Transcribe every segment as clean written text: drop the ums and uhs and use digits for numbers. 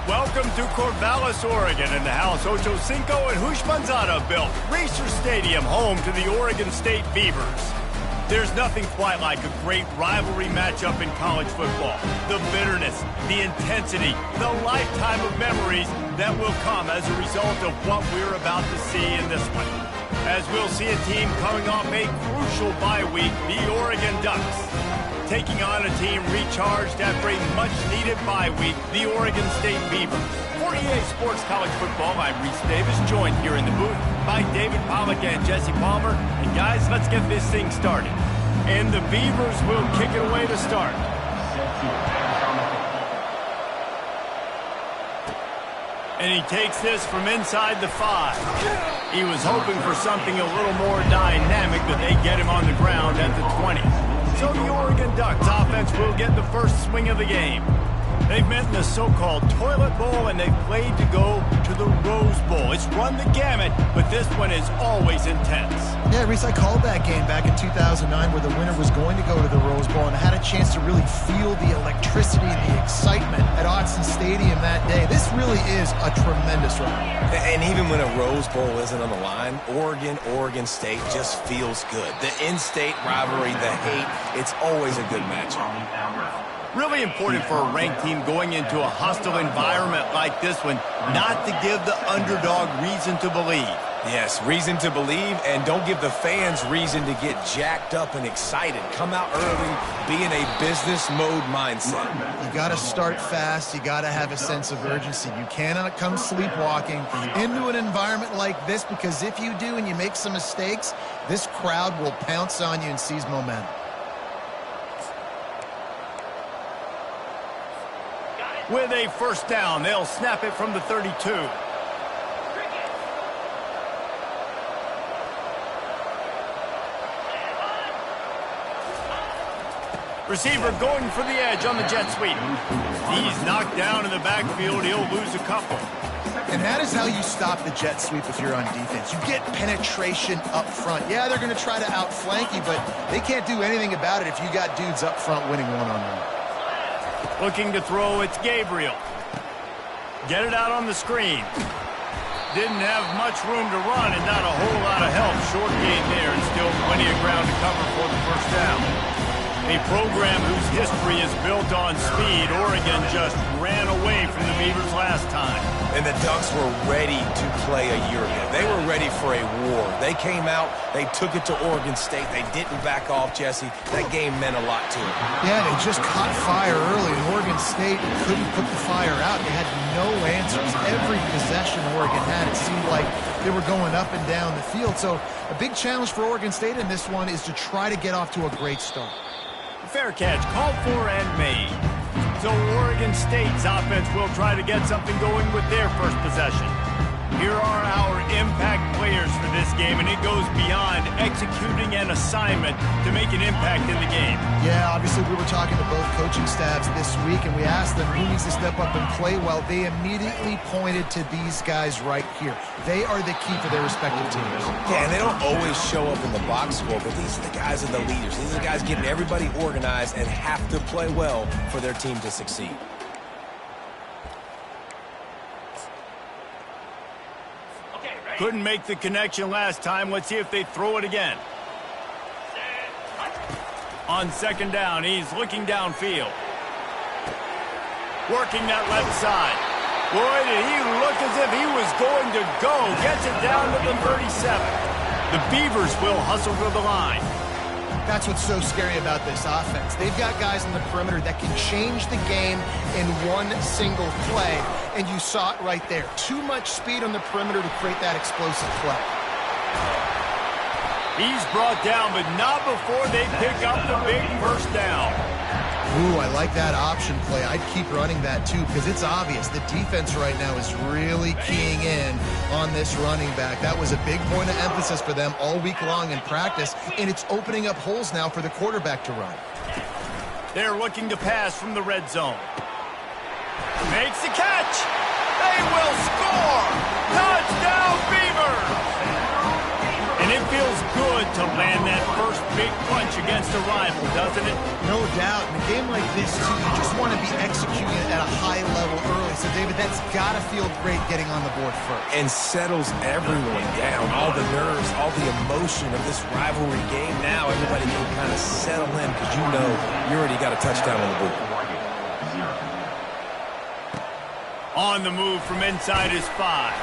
Welcome to Corvallis, Oregon, in the house Ocho Cinco and Houshmandzadeh built. Racer Stadium, home to the Oregon State Beavers. There's nothing quite like a great rivalry matchup in college football. The bitterness, the intensity, the lifetime of memories that will come as a result of what we're about to see in this one. As we'll see a team coming off a crucial bye week, the Oregon Ducks, taking on a team recharged after a much-needed bye week, the Oregon State Beavers. For EA Sports College Football, I'm Reese Davis, joined here in the booth by David Pollack and Jesse Palmer. And guys, let's get this thing started. And the Beavers will kick it away to start. And he takes this from inside the 5. He was hoping for something a little more dynamic, but they get him on the ground at the 20. So the Oregon Ducks offense will get the first swing of the game. They've met in the so-called toilet bowl, and they've played to go to the Rose Bowl. It's run the gamut, but this one is always intense. Yeah, Reese, I called that game back in 2009 where the winner was going to go to the Rose Bowl, and I had a chance to really feel the electricity and the excitement at Autzen Stadium that day. This really is a tremendous run. And even when a Rose Bowl isn't on the line, Oregon State just feels good. The in-state rivalry, the hate, it's always a good matchup. Really important for a ranked team going into a hostile environment like this one, not to give the underdog reason to believe. Yes, reason to believe, and don't give the fans reason to get jacked up and excited. Come out early, be in a business mode mindset. You got to start fast. You got to have a sense of urgency. You cannot come sleepwalking into an environment like this, because if you do and you make some mistakes, this crowd will pounce on you and seize momentum. With a first down, they'll snap it from the 32. Receiver going for the edge on the jet sweep. He's knocked down in the backfield. He'll lose a couple. And that is how you stop the jet sweep if you're on defense. You get penetration up front. Yeah, they're going to try to outflank you, but they can't do anything about it if you got dudes up front winning one-on-one. Looking to throw, it's Gabriel. Get it out on the screen. Didn't have much room to run and not a whole lot of help. Short gain there and still plenty of ground to cover for the first down. A program whose history is built on speed. Oregon just ran away from the Beavers last time. And the Ducks were ready to play a year ago. They were ready for a war. They came out, they took it to Oregon State. They didn't back off, Jesse. That game meant a lot to them. Yeah, they just caught fire early, and Oregon State couldn't put the fire out. They had no answers. Every possession Oregon had, it seemed like they were going up and down the field. So a big challenge for Oregon State in this one is to try to get off to a great start. Fair catch, called for and made. So Oregon State's offense will try to get something going with their first possession. Here are our impact players for this game, and it goes beyond executing an assignment to make an impact in the game. Yeah, obviously we were talking to both coaching staffs this week, and we asked them who needs to step up and play well. They immediately pointed to these guys right here. They are the key for their respective teams. Yeah, and they don't always show up in the box score, but these are the guys are the leaders. These are the guys getting everybody organized and have to play well for their team to succeed. Couldn't make the connection last time. Let's see if they throw it again. On second down, he's looking downfield. Working that left side. Boy, did he look as if he was going to go. Gets it down to the 37. The Beavers will hustle to the line. That's what's so scary about this offense. They've got guys in the perimeter that can change the game in one single play, and you saw it right there. Too much speed on the perimeter to create that explosive play. He's brought down, but not before they pick up the big first down. Ooh, I like that option play. I'd keep running that too, because it's obvious the defense right now is really keying in on this running back. That was a big point of emphasis for them all week long in practice, and it's opening up holes now for the quarterback to run. They're looking to pass from the red zone. Makes the catch. They will score. Touchdown, Beavers. And it feels good to land that first big punch against a rival, doesn't it? No doubt. In a game like this, too, you just want to be executing at a high level early. So, David, that's got to feel great getting on the board first. And settles everyone down. All the nerves, all the emotion of this rivalry game. Now everybody can kind of settle in because you know you already got a touchdown on the board. On the move from inside his 5.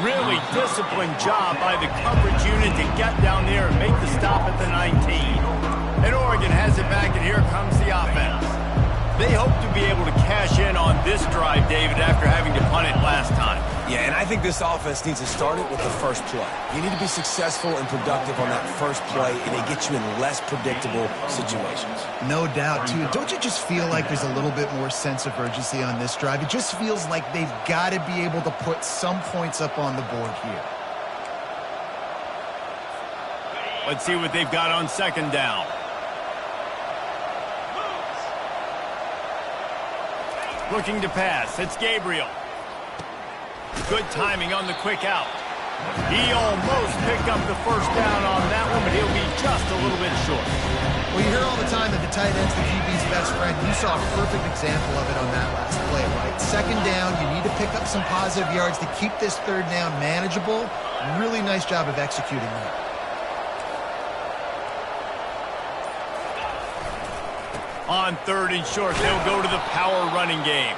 Really disciplined job by the coverage unit to get down there and make the stop at the 19. And Oregon has it back, and here comes the offense. They hope to be able to cash in on this drive, David, after having to punt it last time. Yeah, and I think this offense needs to start it with the first play. You need to be successful and productive on that first play, and it gets you in less predictable situations. No doubt, too. Don't you just feel like there's a little bit more sense of urgency on this drive? It just feels like they've got to be able to put some points up on the board here. Let's see what they've got on second down. Looking to pass. It's Gabriel. Good timing on the quick out. He almost picked up the first down on that one, but he'll be just a little bit short. Well, you hear all the time that the tight end's the QB's best friend. You saw a perfect example of it on that last play, right? Second down, you need to pick up some positive yards to keep this third down manageable. Really nice job of executing that. On third and short, they'll go to the power running game.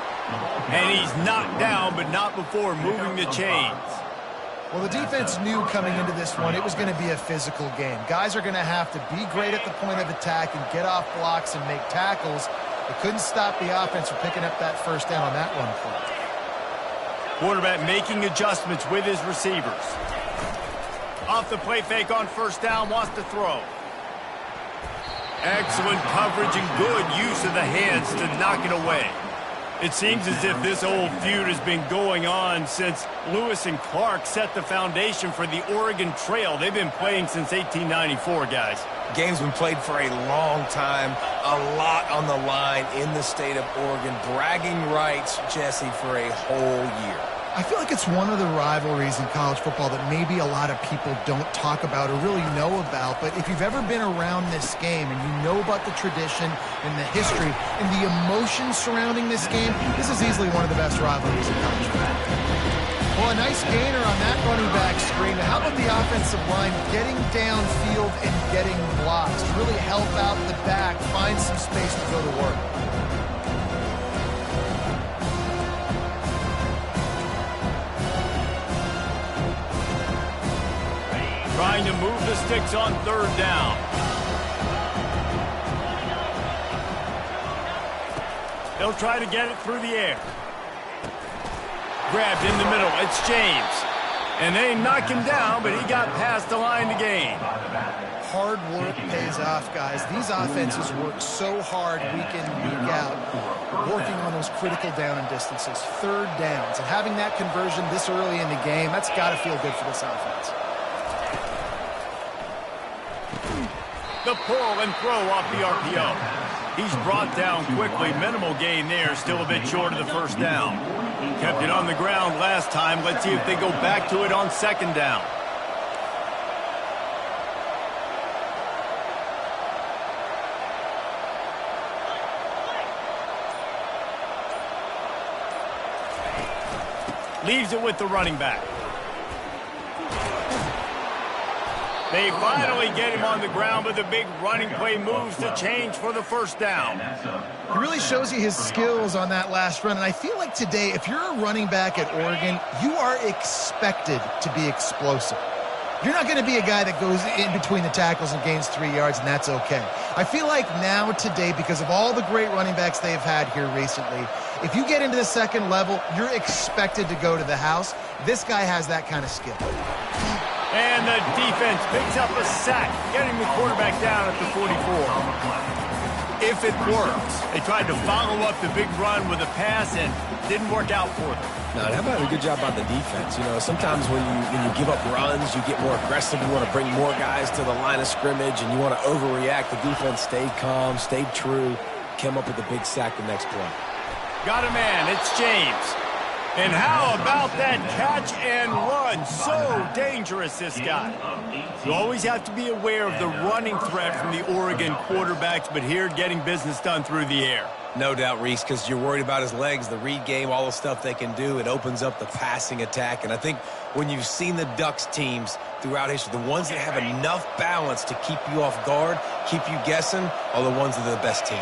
And he's knocked down, but not before moving the chains. Well, the defense knew coming into this one it was going to be a physical game. Guys are going to have to be great at the point of attack and get off blocks and make tackles. They couldn't stop the offense from picking up that first down on that run play. Quarterback making adjustments with his receivers. Off the play fake on first down, wants to throw. Excellent coverage and good use of the hands to knock it away. It seems as if this old feud has been going on since Lewis and Clark set the foundation for the Oregon Trail. They've been playing since 1894, guys. Game's been played for a long time, a lot on the line in the state of Oregon. Bragging rights, Jesse, for a whole year. I feel like it's one of the rivalries in college football that maybe a lot of people don't talk about or really know about. But if you've ever been around this game and you know about the tradition and the history and the emotion surrounding this game, this is easily one of the best rivalries in college football. Well, a nice gainer on that running back screen. How about the offensive line getting downfield and getting blocks to really help out the back, find some space to go to work? Trying to move the sticks on third down. They'll try to get it through the air. Grabbed in the middle. It's James. And they knock him down, but he got past the line to gain. Hard work pays off, guys. These offenses work so hard week in and week out, working on those critical down and distances, third downs. And having that conversion this early in the game, that's got to feel good for this offense. The pull and throw off the RPO. He's brought down quickly. Minimal gain there. Still a bit short of the first down. Kept it on the ground last time. Let's see if they go back to it on second down. Leaves it with the running back. They finally get him on the ground, but the big running play moves the change for the first down. It really shows you his skills on that last run. And I feel like today, if you're a running back at Oregon, you are expected to be explosive. You're not going to be a guy that goes in between the tackles and gains 3 yards, and that's okay. I feel like now today, because of all the great running backs they've had here recently, if you get into the second level, you're expected to go to the house. This guy has that kind of skill. And the defense picks up a sack, getting the quarterback down at the 44. If it works. They tried to follow up the big run with a pass and didn't work out for them. No, how about a good job by the defense? You know, sometimes when you give up runs, you get more aggressive. You want to bring more guys to the line of scrimmage, and you want to overreact. The defense stayed calm, stayed true, came up with a big sack the next play. Got a man. It's James. And how about that catch and run? So dangerous, this guy. You always have to be aware of the running threat from the Oregon quarterbacks, but here getting business done through the air. No doubt, Reese, because you're worried about his legs, the read game, all the stuff they can do. It opens up the passing attack. And I think when you've seen the Ducks teams throughout history, the ones that have enough balance to keep you off guard, keep you guessing, are the ones that are the best teams.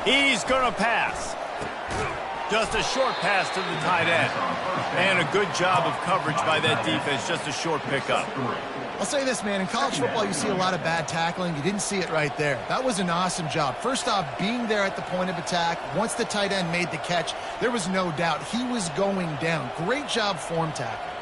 He's going to pass. Just a short pass to the tight end. And a good job of coverage by that defense. Just a short pickup. I'll say this, man. In college football, you see a lot of bad tackling. You didn't see it right there. That was an awesome job. First off, being there at the point of attack. Once the tight end made the catch, there was no doubt he was going down. Great job form tackling.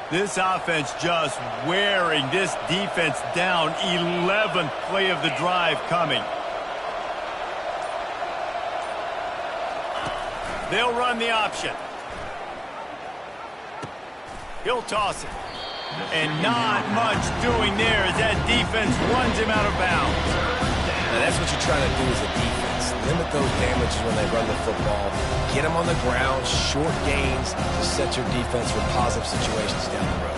This offense just wearing this defense down. 11th play of the drive coming. They'll run the option. He'll toss it. And not much doing there as that defense runs him out of bounds. Now that's what you're trying to do as a defense. Limit those damages when they run the football. Get them on the ground, short gains to set your defense for positive situations down the road.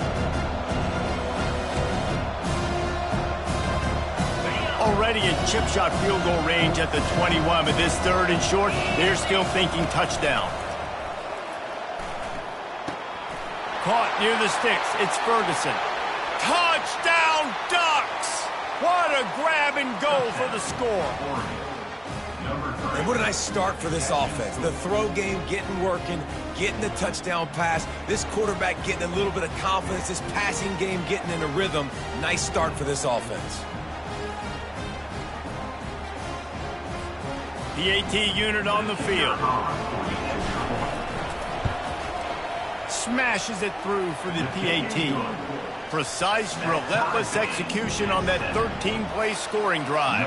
Already in chip shot field goal range at the 21, but this third and short, they're still thinking touchdown. Caught near the sticks. It's Ferguson. Touchdown, Ducks! What a grab and go for the score. And what a nice start for this offense. The throw game getting working, getting the touchdown pass. This quarterback getting a little bit of confidence. This passing game getting in a rhythm. Nice start for this offense. PAT unit on the field. Smashes it through for the PAT. Precise, relentless execution on that 13-play scoring drive.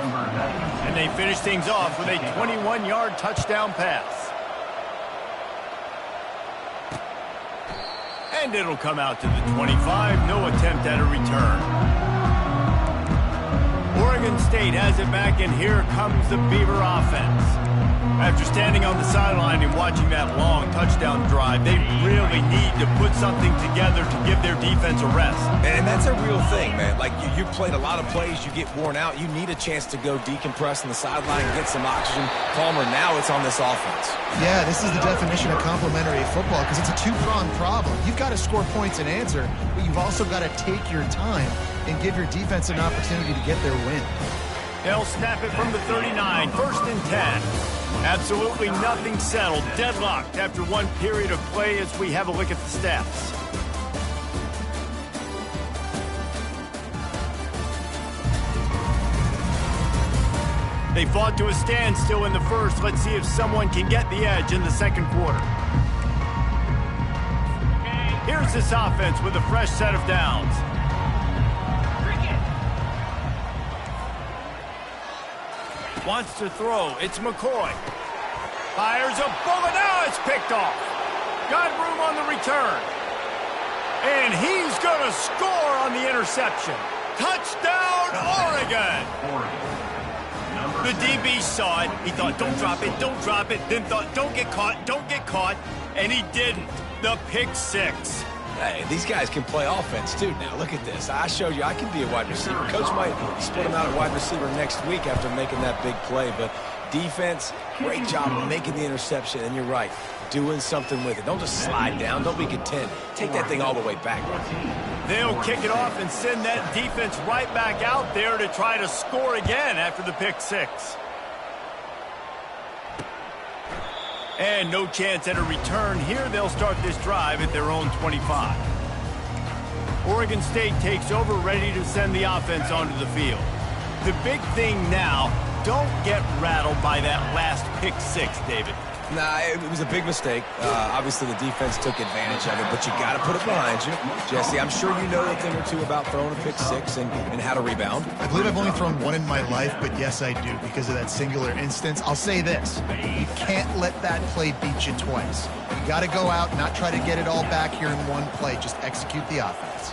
And they finish things off with a 21-yard touchdown pass. And it'll come out to the 25. No attempt at a return. Oregon State has it back, and here comes the Beaver offense. After standing on the sideline and watching that long touchdown drive, they really need to put something together to give their defense a rest. And that's a real thing, man. Like, you played a lot of plays, you get worn out. You need a chance to go decompress on the sideline and get some oxygen. Palmer, now it's on this offense. Yeah, this is the definition of complementary football because it's a two-pronged problem. You've got to score points and answer, but you've also got to take your time and give your defense an opportunity to get their win. They'll snap it from the 39, 1st and 10. Absolutely nothing settled, deadlocked after one period of play as we have a look at the stats. They fought to a standstill in the first. Let's see if someone can get the edge in the second quarter. Here's this offense with a fresh set of downs. Wants to throw. It's McCoy. Fires a bullet. Now it's picked off. Got room on the return. And he's going to score on the interception. Touchdown, Oregon. The DB saw it. He thought, don't drop it, don't drop it. Then thought, don't get caught, don't get caught. And he didn't. The pick six. Hey, these guys can play offense, too. Now, look at this. I showed you I can be a wide receiver. Coach might split him out at wide receiver next week after making that big play. But defense, great job of making the interception. And you're right, doing something with it. Don't just slide down. Don't be content. Take that thing all the way back. They'll kick it off and send that defense right back out there to try to score again after the pick six. And no chance at a return here. They'll start this drive at their own 25. Oregon State takes over, ready to send the offense onto the field. The big thing now, don't get rattled by that last pick six, David. Nah, it was a big mistake. Obviously, the defense took advantage of it, but you got to put it behind you. Jesse, I'm sure you know a thing or two about throwing a pick six and how to rebound. I believe I've only thrown one in my life, but yes, I do because of that singular instance. I'll say this. You can't let that play beat you twice. You got to go out, not try to get it all back here in one play. Just execute the offense.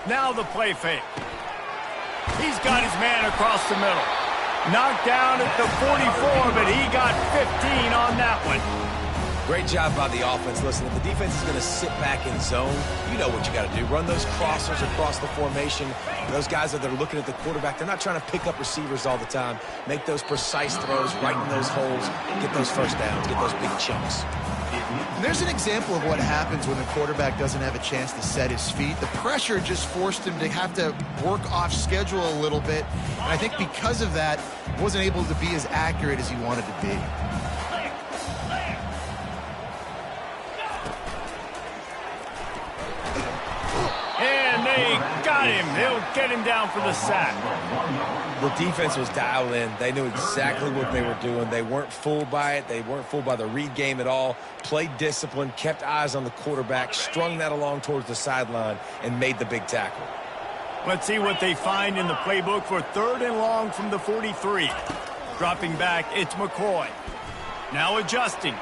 Now the play fake. He's got his man across the middle. Knocked down at the 44, but he got 15 on that one. Great job by the offense. Listen, if the defense is going to sit back in zone, you know what you got to do. Run those crossers across the formation. Those guys that are looking at the quarterback, they're not trying to pick up receivers all the time. Make those precise throws right in those holes. Get those first downs. Get those big chunks. There's an example of what happens when the quarterback doesn't have a chance to set his feet. The pressure just forced him to have to work off schedule a little bit. And I think because of that, he wasn't able to be as accurate as he wanted to be. And they got him. They'll get him down for the sack. The defense was dialed in. They knew exactly what they were doing. They weren't fooled by it. They weren't fooled by the read game at all. Played discipline, kept eyes on the quarterback, strung that along towards the sideline, and made the big tackle. Let's see what they find in the playbook for 3rd and long from the 43. Dropping back, it's McCoy. Now adjusting.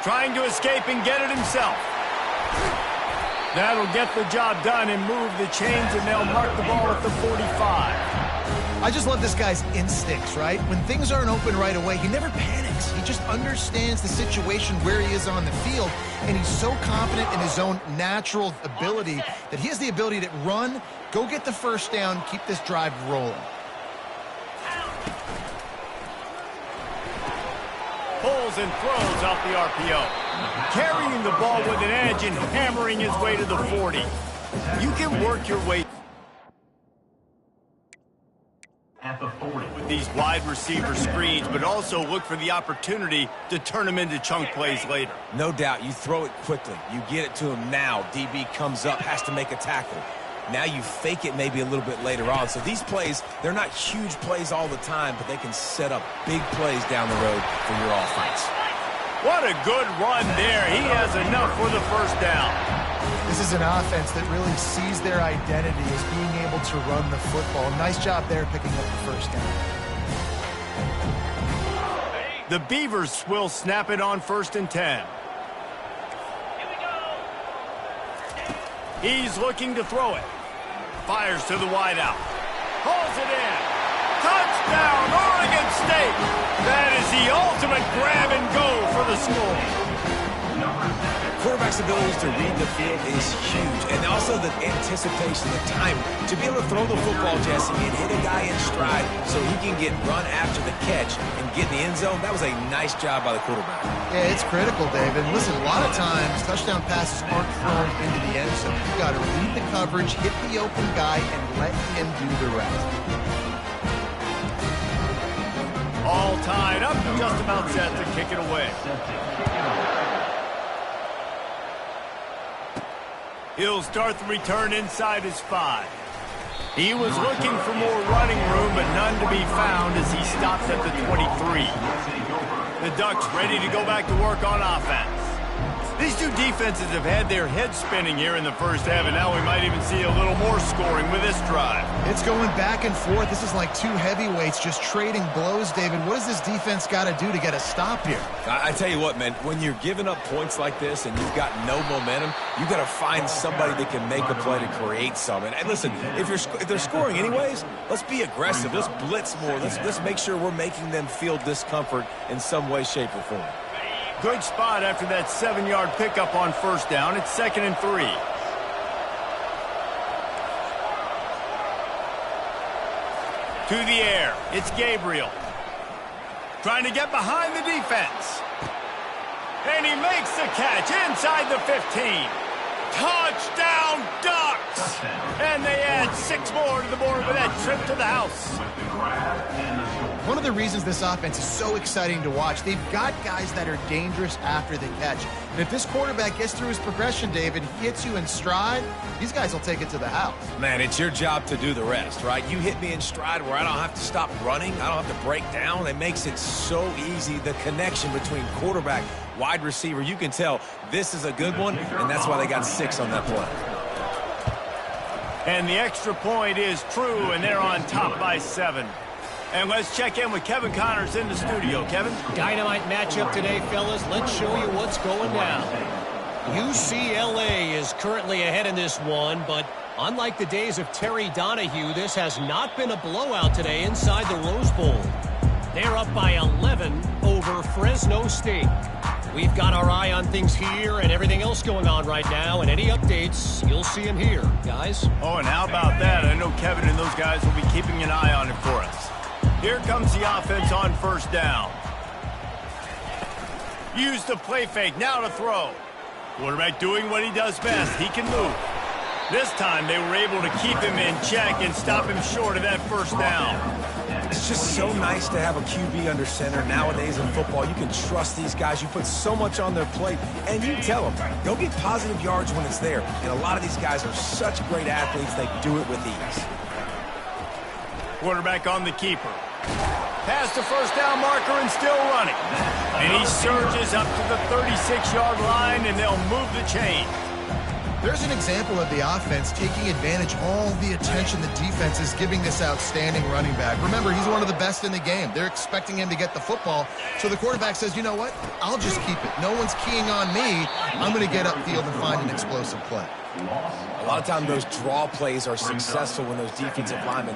Trying to escape and get it himself. That'll get the job done and move the chains, and they'll mark the ball at the 45. I just love this guy's instincts, right? When things aren't open right away, he never panics. He just understands the situation where he is on the field, and he's so confident in his own natural ability that he has the ability to run, go get the first down, keep this drive rolling. Pulls and throws out the RPO. Carrying the ball with an edge and hammering his way to the 40. You can work your way at the 40 with these wide receiver screens, but also look for the opportunity to turn them into chunk plays later. No doubt, you throw it quickly. You get it to him now. DB comes up, has to make a tackle. Now you fake it maybe a little bit later on. So these plays, they're not huge plays all the time, but they can set up big plays down the road for your offense. What a good run there. He has enough for the first down. This is an offense that really sees their identity as being able to run the football. Nice job there picking up the first down. The Beavers will snap it on 1st and 10. He's looking to throw it. Fires to the wideout. Pulls it in. Touchdown, Oregon State. That is the ultimate grab and go for the score. Quarterback's abilities to read the field is huge. And also the anticipation, the time to be able to throw the football, Jesse, and hit a guy in stride so he can get run after the catch and get in the end zone. That was a nice job by the quarterback. Yeah, it's critical, David. Listen, a lot of times touchdown passes aren't thrown into the end zone. You've got to read the coverage, hit the open guy, and let him do the rest. All tied up, just about set to kick it away. He'll start the return inside his 5. He was looking for more running room, but none to be found as he stops at the 23. The Ducks ready to go back to work on offense. These two defenses have had their heads spinning here in the first half, and now we might even see a little more scoring with this drive. It's going back and forth. This is like two heavyweights just trading blows, David. What does this defense got to do to get a stop here? I tell you what, man, when you're giving up points like this and you've got no momentum, you've got to find somebody that can make a play to create something. And listen, if they're scoring anyways, let's be aggressive. Let's blitz more. Let's make sure we're making them feel discomfort in some way, shape, or form. Good spot after that 7-yard pickup on first down. It's 2nd and 3. To the air. It's Gabriel. Trying to get behind the defense. And he makes the catch inside the 15. Touchdown, Ducks! And they add 6 more to the board with that trip to the house. One of the reasons this offense is so exciting to watch, they've got guys that are dangerous after the catch. And if this quarterback gets through his progression, David, hits you in stride, these guys will take it to the house. Man, it's your job to do the rest, right? You hit me in stride where I don't have to stop running. I don't have to break down. It makes it so easy, the connection between quarterback, wide receiver. You can tell this is a good one, and that's why they got 6 on that play. And the extra point is true, and they're on top by 7. And let's check in with Kevin Connors in the studio. Kevin? Dynamite matchup today, fellas. Let's show you what's going down. UCLA is currently ahead in this one, but Unlike the days of Terry Donahue, this has not been a blowout today inside the Rose Bowl. They're up by 11 over Fresno State. We've got our eye on things here and everything else going on right now, and any updates, you'll see them here, guys. Oh, and how about that? I know Kevin and those guys will be keeping an eye on it for us. Here comes the offense on first down. Use the play fake, now to throw. Quarterback doing what he does best. He can move. This time they were able to keep him in check and stop him short of that first down. It's just so nice to have a QB under center. Nowadays in football, you can trust these guys. You put so much on their plate, and you tell them, go get positive yards when it's there. And a lot of these guys are such great athletes, they do it with ease. Quarterback on the keeper. Past the first down marker and still running. And he surges up to the 36-yard line, and they'll move the chain. There's an example of the offense taking advantage of all the attention the defense is giving this outstanding running back. Remember, he's one of the best in the game. They're expecting him to get the football. So the quarterback says, you know what? I'll just keep it. No one's keying on me. I'm going to get upfield and find an explosive play. A lot of times those draw plays are successful when those defensive linemen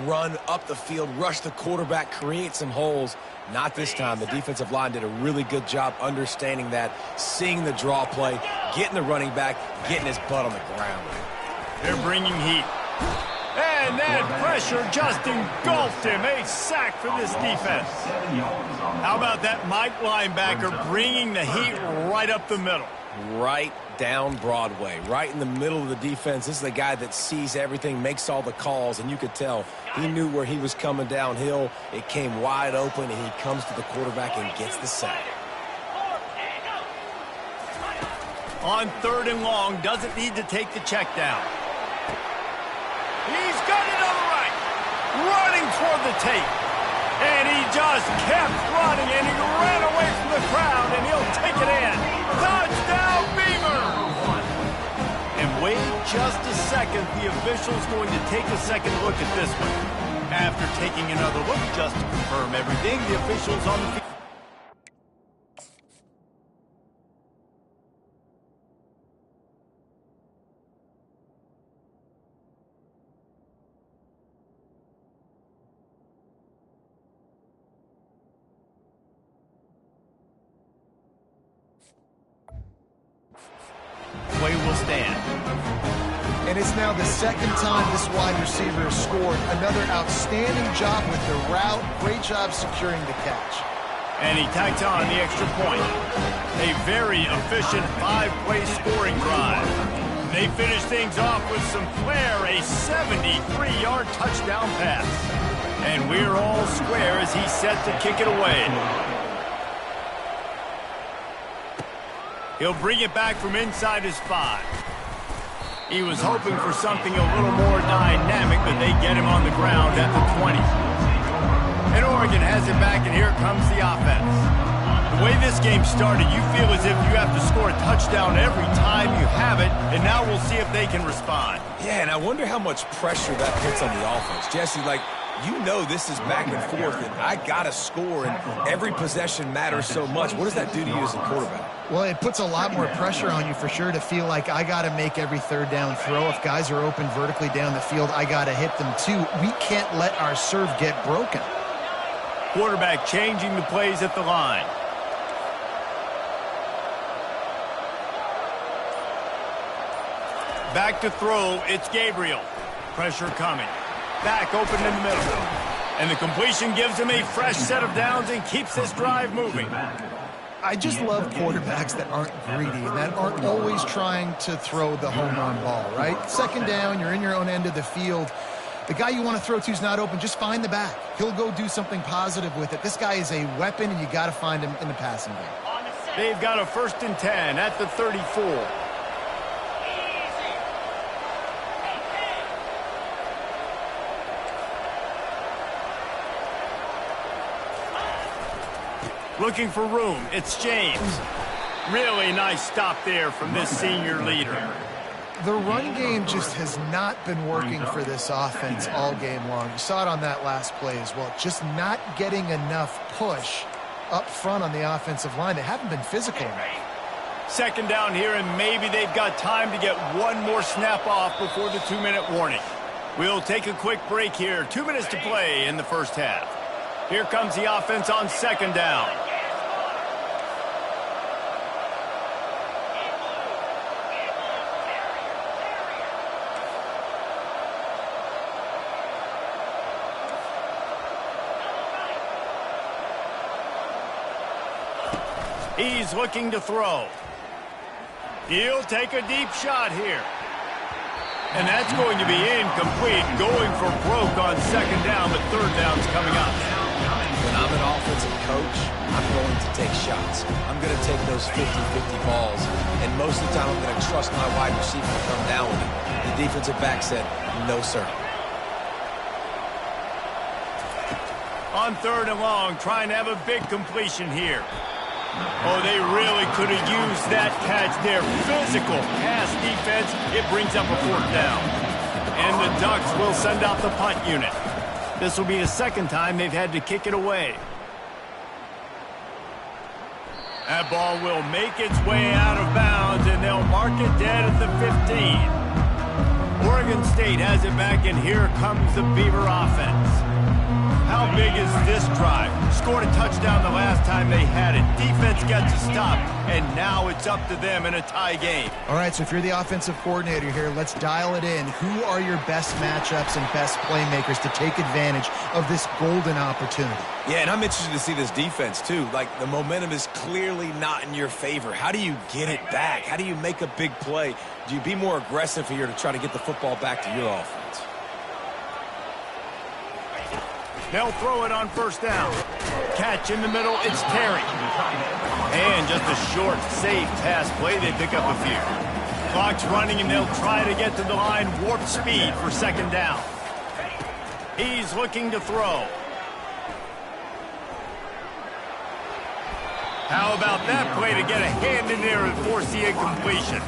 run up the field, rush the quarterback, create some holes. Not this time. The defensive line did a really good job understanding that, seeing the draw play, getting the running back, getting his butt on the ground. They're bringing heat. And that pressure just engulfed him. A sack for this defense. How about that Mike linebacker bringing the heat right up the middle? Right down Broadway, right in the middle of the defense. This is the guy that sees everything, makes all the calls, and you could tell he knew where he was coming downhill. It came wide open, and he comes to the quarterback and gets the sack. On third and long, doesn't need to take the check down. He's got it on the right, running toward the tape. And he just kept running, and he ran away from the crowd, and he'll take it in. Touchdown, Beaver! And wait just a second. The official's going to take a second look at this one. After taking another look, just to confirm everything, the official's on the field. Way will stand. And it's now the second time this wide receiver has scored. Another outstanding job with the route. Great job securing the catch. And he tacks on the extra point. A very efficient 5-play scoring drive. They finish things off with some flair, a 73-yard touchdown pass. And we're all square as he's set to kick it away. He'll bring it back from inside his 5. He was hoping for something a little more dynamic, but they get him on the ground at the 20. And Oregon has it back, and here comes the offense. The way this game started, you feel as if you have to score a touchdown every time you have it, and now we'll see if they can respond. Yeah, and I wonder how much pressure that puts on the offense. Jesse, you know this is back and forth, and I got to score, and every possession matters so much. What does that do to you as a quarterback? Well, it puts a lot more pressure on you for sure to feel like I got to make every third down throw. If guys are open vertically down the field, I got to hit them too. We can't let our serve get broken. Quarterback changing the plays at the line. Back to throw, it's Gabriel. Pressure coming. Back open in the middle. And the completion gives him a fresh set of downs and keeps this drive moving. I just love quarterbacks that aren't greedy and that aren't always trying to throw the home run ball, right? Second down, you're in your own end of the field. The guy you want to throw to is not open. Just find the back. He'll go do something positive with it. This guy is a weapon, and you got to find him in the passing game. They've got a 1st and 10 at the 34. Looking for room. It's James. Really nice stop there from this senior leader. The run game just has not been working for this offense all game long. You saw it on that last play as well. Just not getting enough push up front on the offensive line. They haven't been physical enough. Second down here, and maybe they've got time to get one more snap off before the 2-minute warning. We'll take a quick break here. 2 minutes to play in the first half. Here comes the offense on second down. He's looking to throw. He'll take a deep shot here. And that's going to be incomplete, going for broke on second down, but third down's coming up. When I'm an offensive coach, I'm going to take shots. I'm going to take those 50-50 balls, and most of the time I'm going to trust my wide receiver to come down with it. The defensive back said, no, sir. On third and long, trying to have a big completion here. Oh, they really could have used that catch there. Physical pass defense. It brings up a fourth down. And the Ducks will send out the punt unit. This will be the second time they've had to kick it away. That ball will make its way out of bounds, and they'll mark it dead at the 15. Oregon State has it back, and here comes the Beaver offense. How big is this drive? Scored a touchdown the last time they had it. Defense got to stop, and now it's up to them in a tie game. All right, so if you're the offensive coordinator here, let's dial it in. Who are your best matchups and best playmakers to take advantage of this golden opportunity? Yeah, and I'm interested to see this defense, too. Like, the momentum is clearly not in your favor. How do you get it back? How do you make a big play? Do you be more aggressive here to try to get the football back to your offense? They'll throw it on first down. Catch in the middle, it's Terry. And just a short, safe pass play, they pick up a few. Clock's running, and they'll try to get to the line, warp speed for second down. He's looking to throw. How about that play to get a hand in there and force the incompletion?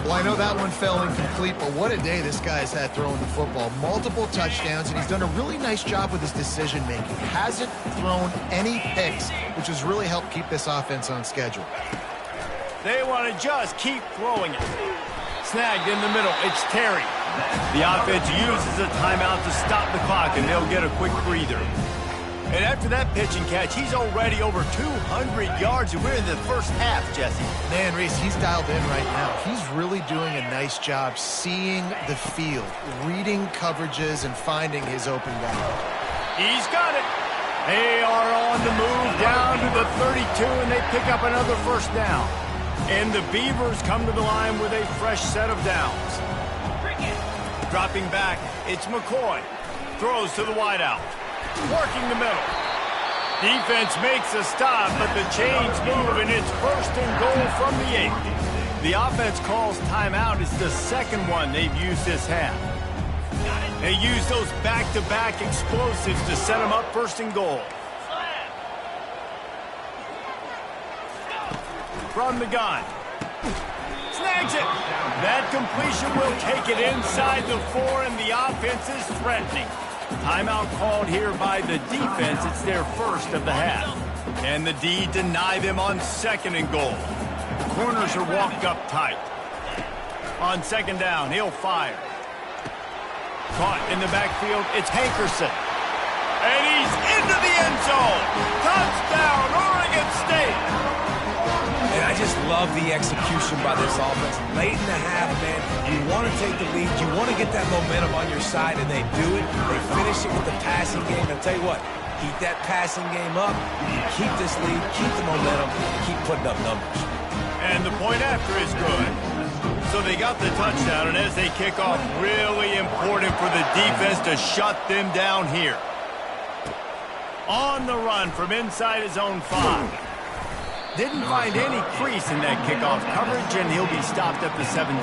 Well, I know that one fell incomplete, but what a day this guy's had throwing the football. Multiple touchdowns, and he's done a really nice job with his decision-making. Hasn't thrown any picks, which has really helped keep this offense on schedule. They want to just keep throwing it. Snagged in the middle, it's Terry. The offense uses a timeout to stop the clock, and they'll get a quick breather. And after that pitch and catch, he's already over 200 yards, and we're in the first half, Jesse. Man, Reese, he's dialed in right now. He's really doing a nice job seeing the field, reading coverages, and finding his open guy. He's got it. They are on the move down to the 32, and they pick up another first down. And the Beavers come to the line with a fresh set of downs. Dropping back, it's McCoy. Throws to the wideout. Working the middle. Defense makes a stop, but the chains move, and it's first and goal from the 8. The offense calls timeout. It's the second one they've used this half. They use those back-to-back explosives to set them up first and goal. From the gun. Snags it. That completion will take it inside the 4, and the offense is threatening. Timeout called here by the defense. It's their first of the half. And the D deny them on second and goal. The corners are walked up tight. On second down, he'll fire. Caught in the backfield, it's Hankerson. And he's into the end zone. Touchdown, Oregon State. And I just love the execution by this offense. Late in the half, man, you want to take the lead. You want to get that momentum on your side, and they do it. They finish it with the passing game. And I'll tell you what, keep that passing game up. Keep this lead, keep the momentum, and keep putting up numbers. And the point after is good. So they got the touchdown, and as they kick off, really important for the defense to shut them down here. On the run from inside his own 5. Didn't find any crease in that kickoff coverage, and he'll be stopped at the 17.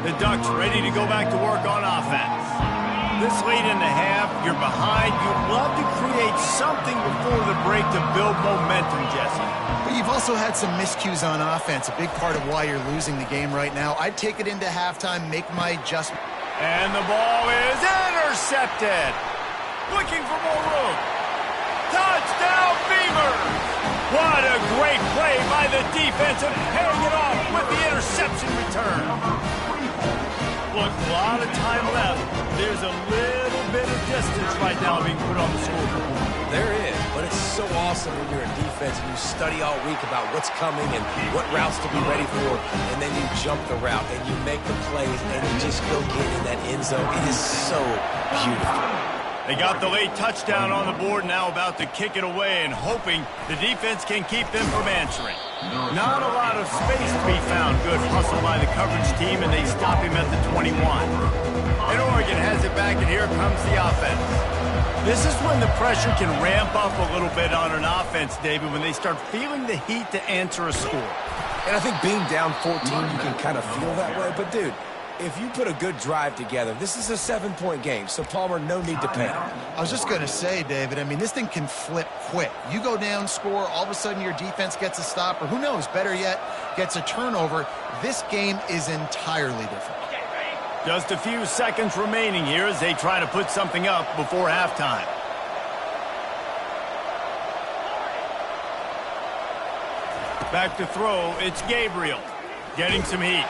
The Ducks ready to go back to work on offense. This late in the half, you're behind. You'd love to create something before the break to build momentum, Jesse. But you've also had some miscues on offense, a big part of why you're losing the game right now. I'd take it into halftime, make my adjustment. And the ball is intercepted. Looking for more room. Touchdown, Beavers! What a great play by the defense and paying it off with the interception return. Look, a lot of time left. There's a little bit of distance right now being put on the scoreboard. There is, but it's so awesome when you're a defense and you study all week about what's coming and what routes to be ready for, and then you jump the route and you make the plays and you just go get in that end zone. It is so beautiful. They got the late touchdown on the board, now about to kick it away and hoping the defense can keep them from answering. Not a lot of space to be found. Good hustle by the coverage team, and they stop him at the 21. And Oregon has it back, and here comes the offense. This is when the pressure can ramp up a little bit on an offense, David, when they start feeling the heat to answer a score. And I think being down 14, you can kind of feel that way. But, dude, if you put a good drive together, this is a 7-point game, so Palmer, no need to panic. I was just going to say, David, I mean, this thing can flip quick. You go down, score, all of a sudden your defense gets a stop, or who knows, better yet, gets a turnover. This game is entirely different. Just a few seconds remaining here as they try to put something up before halftime. Back to throw, it's Gabriel getting some heat.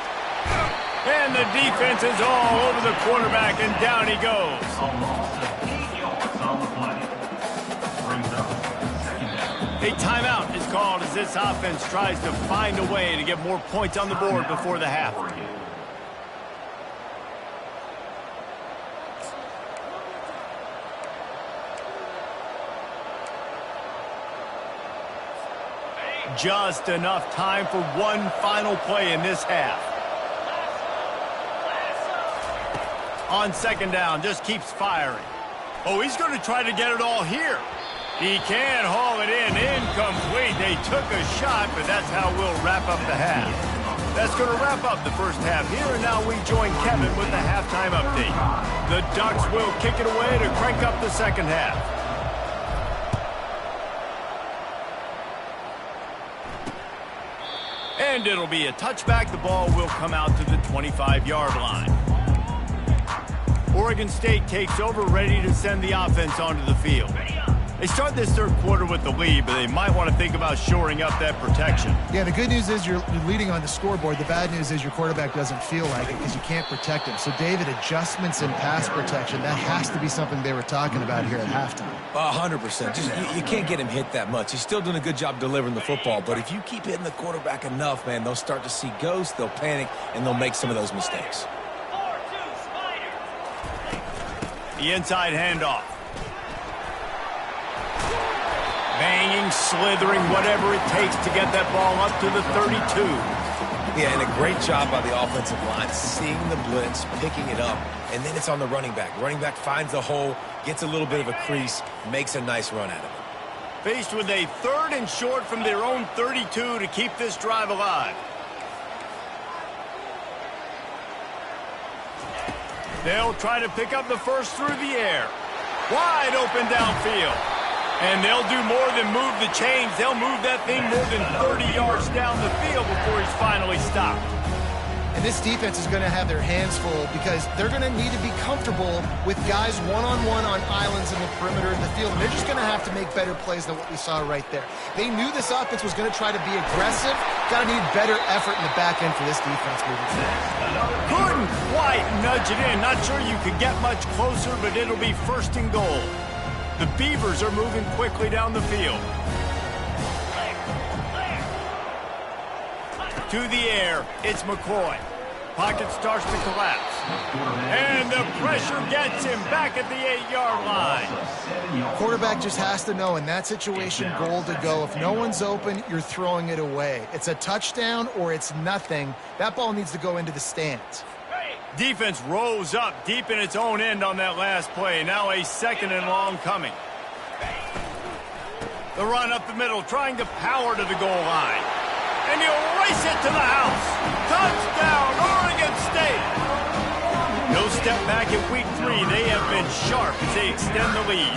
And the defense is all over the quarterback, and down he goes. A timeout is called as this offense tries to find a way to get more points on the board before the half. Just enough time for one final play in this half. On second down, just keeps firing. Oh, he's going to try to get it all here. He can haul it in. Incomplete. They took a shot, but that's how we'll wrap up the half. That's going to wrap up the first half here, and now we join Kevin with the halftime update. The Ducks will kick it away to crank up the second half. And it'll be a touchback. The ball will come out to the 25-yard line. Oregon State takes over, ready to send the offense onto the field. They start this third quarter with the lead, but they might want to think about shoring up that protection. Yeah, the good news is you're leading on the scoreboard. The bad news is your quarterback doesn't feel like it because you can't protect him. So, David, adjustments in pass protection, that has to be something they were talking about here at halftime. 100%. Just you can't get him hit that much. He's still doing a good job delivering the football, but if you keep hitting the quarterback enough, man, they'll start to see ghosts, they'll panic, and they'll make some of those mistakes. The inside handoff. Banging, slithering, whatever it takes to get that ball up to the 32. Yeah, and a great job by the offensive line, seeing the blitz, picking it up, and then it's on the running back. Running back finds the hole, gets a little bit of a crease, makes a nice run out of it. Faced with a 3rd and short from their own 32 to keep this drive alive. They'll try to pick up the first through the air. Wide open downfield. And they'll do more than move the chains. They'll move that thing more than 30 yards down the field before he's finally stopped. And this defense is going to have their hands full because they're going to need to be comfortable with guys one-on-one on islands in the perimeter of the field. And they're just going to have to make better plays than what we saw right there. They knew this offense was going to try to be aggressive. Got to need better effort in the back end for this defense moving forward. Couldn't quite nudge it in. Not sure you could get much closer, but it'll be 1st and goal. The Beavers are moving quickly down the field. To the air, it's McCoy. Pocket starts to collapse. And the pressure gets him back at the 8-yard line. Quarterback just has to know in that situation, goal to go. If no one's open, you're throwing it away. It's a touchdown or it's nothing. That ball needs to go into the stands. Defense rose up deep in its own end on that last play. Now a 2nd and long coming. The run up the middle, trying to power to the goal line. And he'll race it to the house. Touchdown, Oregon State. No step back in week 3. They have been sharp as they extend the lead.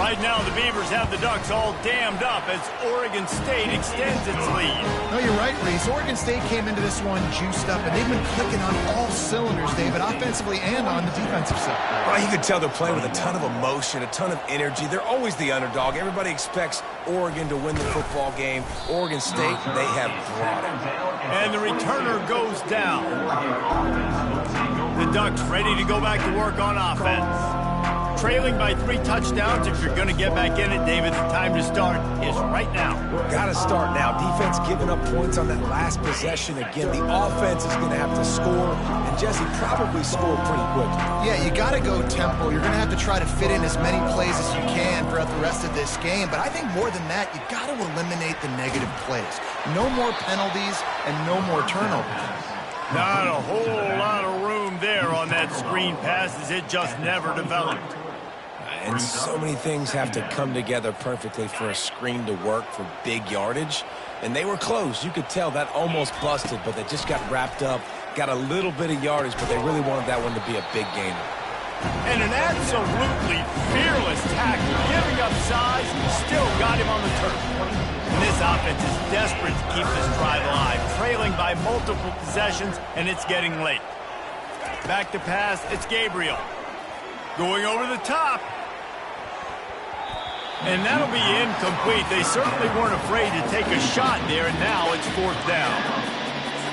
Right now, the Beavers have the Ducks all dammed up as Oregon State extends its lead. No, you're right, Reese. Oregon State came into this one juiced up, and they've been clicking on all cylinders, David, offensively and on the defensive side. Well, you can tell they're playing with a ton of emotion, a ton of energy. They're always the underdog. Everybody expects Oregon to win the football game. Oregon State, they have brought it. And the returner goes down. The Ducks ready to go back to work on offense. Trailing by 3 touchdowns. If you're going to get back in it, David, the time to start is right now. Got to start now. Defense giving up points on that last possession. Again, the offense is going to have to score, and Jesse probably score pretty quickly. Yeah, you got to go tempo. You're going to have to try to fit in as many plays as you can throughout the rest of this game, but I think more than that, you got to eliminate the negative plays. No more penalties and no more turnovers. Not a whole lot of room there on that screen pass as it just never developed. And so many things have to come together perfectly for a screen to work for big yardage. And they were close. You could tell that almost busted, but they just got wrapped up, got a little bit of yardage, but they really wanted that one to be a big gainer. And an absolutely fearless tackle, giving up size, still got him on the turf. And this offense is desperate to keep this drive alive, trailing by multiple possessions, and it's getting late. Back to pass, it's Gabriel. Going over the top. And that'll be incomplete. They certainly weren't afraid to take a shot there, and now it's 4th down.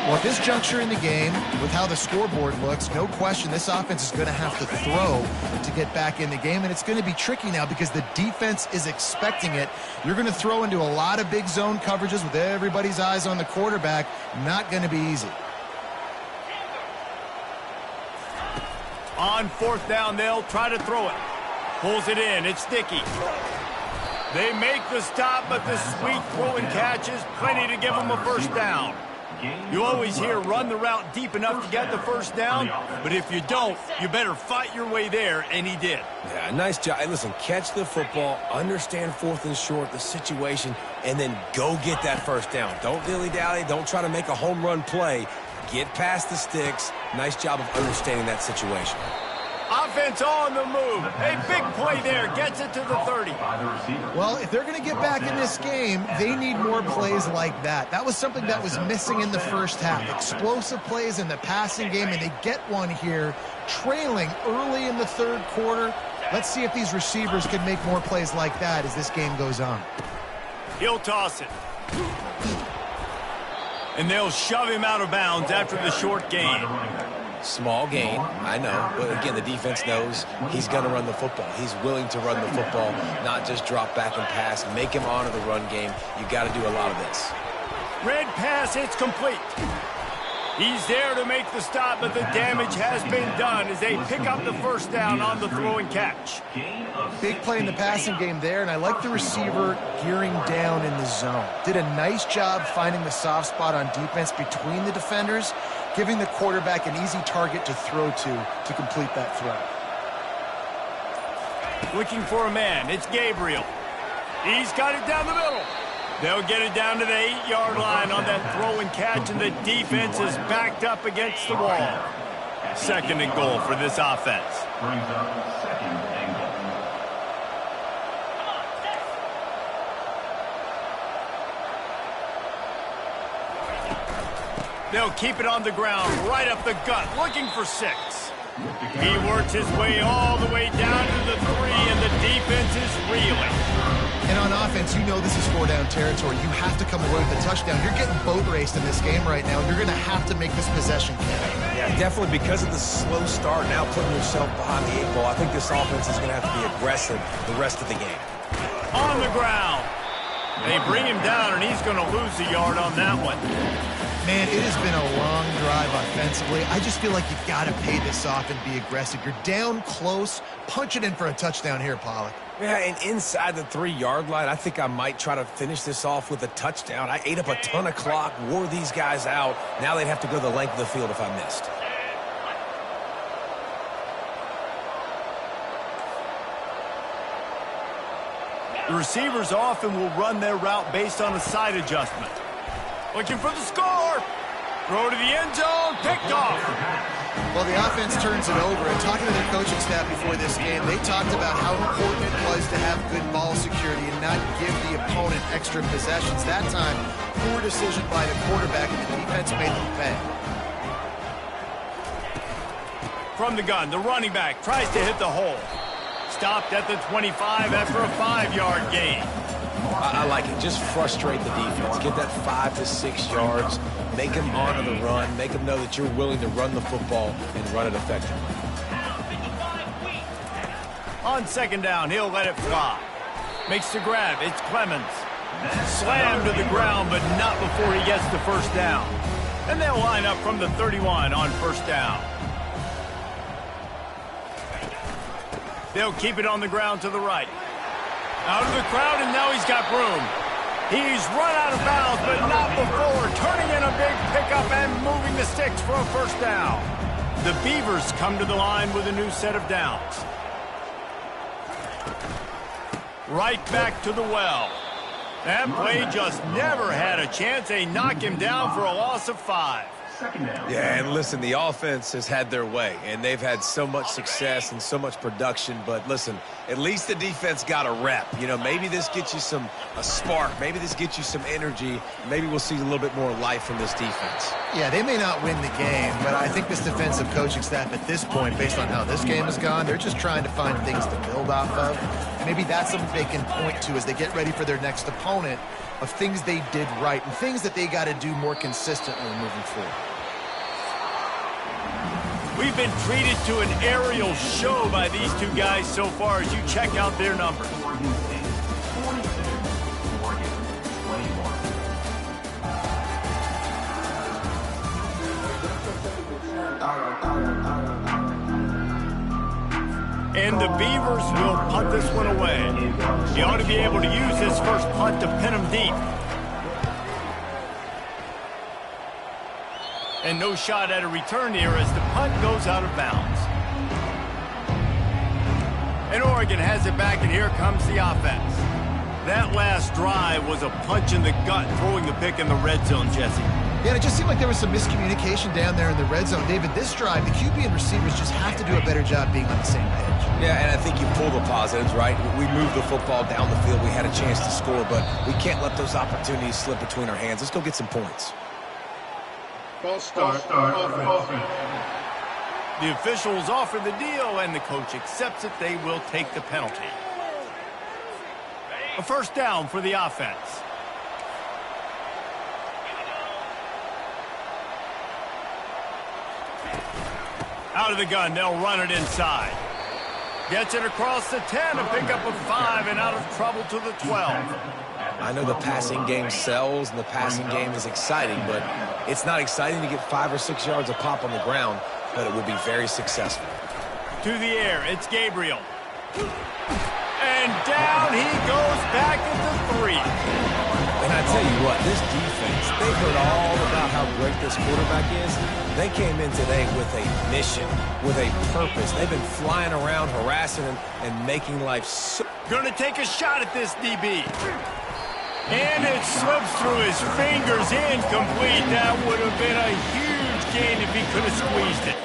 Well, at this juncture in the game, with how the scoreboard looks, no question this offense is going to have to throw to get back in the game, and it's going to be tricky now because the defense is expecting it. You're going to throw into a lot of big zone coverages with everybody's eyes on the quarterback. Not going to be easy. On 4th down, they'll try to throw it. Pulls it in. It's Dickey. They make the stop, but the sweet throw and catch is plenty to give them a 1st down. You always hear run the route deep enough to get the 1st down, but if you don't, you better fight your way there, and he did. Yeah, nice job. Hey, listen, catch the football, understand 4th and short, the situation, and then go get that 1st down. Don't dilly-dally. Don't try to make a home run play. Get past the sticks. Nice job of understanding that situation. Offense on the move. A big play there. Gets it to the 30. Well, if they're going to get back in this game, they need more plays like that. That was something that was missing in the first half. Explosive plays in the passing game, and they get one here, trailing early in the 3rd quarter. Let's see if these receivers can make more plays like that as this game goes on. He'll toss it. And they'll shove him out of bounds after the short gain. Small gain, I know. But again, the defense knows he's going to run the football. He's willing to run the football, not just drop back and pass. Make him honor the run game. You got to do a lot of this. Red pass, it's complete. He's there to make the stop, but the damage has been done as they pick up the 1st down on the throw and catch. Big play in the passing game there, and I like the receiver gearing down in the zone. Did a nice job finding the soft spot on defense between the defenders, giving the quarterback an easy target to throw to complete that throw. Looking for a man. It's Gabriel. He's got it down the middle. They'll get it down to the 8-yard line on that throw and catch, and the defense is backed up against the wall. 2nd and goal for this offense. Brings up 2nd and goal. They'll keep it on the ground, right up the gut, looking for 6. He works his way all the way down to the 3, and the defense is reeling. And on offense, you know this is 4-down territory. You have to come away with a touchdown. You're getting boat raced in this game right now. You're going to have to make this possession count. Yeah, definitely because of the slow start, now putting yourself behind the 8 ball. I think this offense is going to have to be aggressive the rest of the game. On the ground. They bring him down, and he's going to lose a yard on that one. Man, it has been a long drive offensively. I just feel like you've got to pay this off and be aggressive. You're down close. Punch it in for a touchdown here, Pollock. Yeah, and inside the 3-yard line, I think I might try to finish this off with a touchdown. I ate up a ton of clock, wore these guys out. Now they'd have to go the length of the field if I missed. The receivers often will run their route based on a side adjustment. Looking for the score. Throw to the end zone. Picked off. Well, the offense turns it over, and talking to their coaching staff before this game, they talked about how important it was to have good ball security and not give the opponent extra possessions. That time, poor decision by the quarterback, and the defense made them pay. From the gun, the running back tries to hit the hole. Stopped at the 25 after a 5-yard gain. I like it. Just frustrate the defense. Get that 5 to 6 yards. Make them honor the run. Make them know that you're willing to run the football and run it effectively. On second down, he'll let it fly. Makes the grab. It's Clemens. Slammed to the ground, but not before he gets the first down. And they'll line up from the 31 on first down. They'll keep it on the ground to the right. Out of the crowd, and now he's got room. He's run out of bounds, but not before turning in a big pickup and moving the sticks for a first down. The Beavers come to the line with a new set of downs. Right back to the well. That play just never had a chance. They knock him down for a loss of 5. Yeah, and listen, the offense has had their way, and they've had so much success and so much production. But listen, at least the defense got a rep. You know, maybe this gets you a spark. Maybe this gets you some energy. Maybe we'll see a little bit more life from this defense. Yeah, they may not win the game, but I think this defensive coaching staff at this point, based on how this game has gone, they're just trying to find things to build off of. Maybe that's something they can point to as they get ready for their next opponent, of things they did right and things that they got to do more consistently moving forward. We've been treated to an aerial show by these two guys so far as you check out their numbers. And the Beavers will punt this one away. He ought to be able to use his first punt to pin him deep. And no shot at a return here as the punt goes out of bounds. And Oregon has it back, and here comes the offense. That last drive was a punch in the gut, throwing the pick in the red zone, Jesse. Yeah, it just seemed like there was some miscommunication down there in the red zone. David, this drive, the QB and receivers just have to do a better job being on the same page. Yeah, and I think you pull the positives, right? We moved the football down the field. We had a chance to score, but we can't let those opportunities slip between our hands. Let's go get some points. False start. The officials offer the deal, and the coach accepts it. They will take the penalty. A first down for the offense. Out of the gun, they'll run it inside. Gets it across the 10, a pickup of 5, and out of trouble to the 12. I know the passing game sells and the passing game is exciting, but it's not exciting to get 5 or 6 yards a pop on the ground, but it will be very successful. To the air, it's Gabriel. And down he goes back at the 3. And I tell you what, this defense, they've heard all about how great this quarterback is. They came in today with a mission, with a purpose. They've been flying around, harassing him, and making life so... Gonna take a shot at this DB. And it slips through his fingers, incomplete. That would have been a huge gain if he could have squeezed it.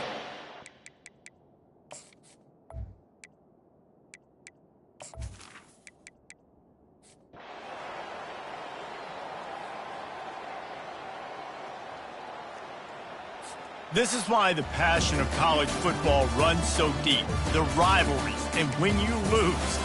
This is why the passion of college football runs so deep. The rivalries, and when you lose...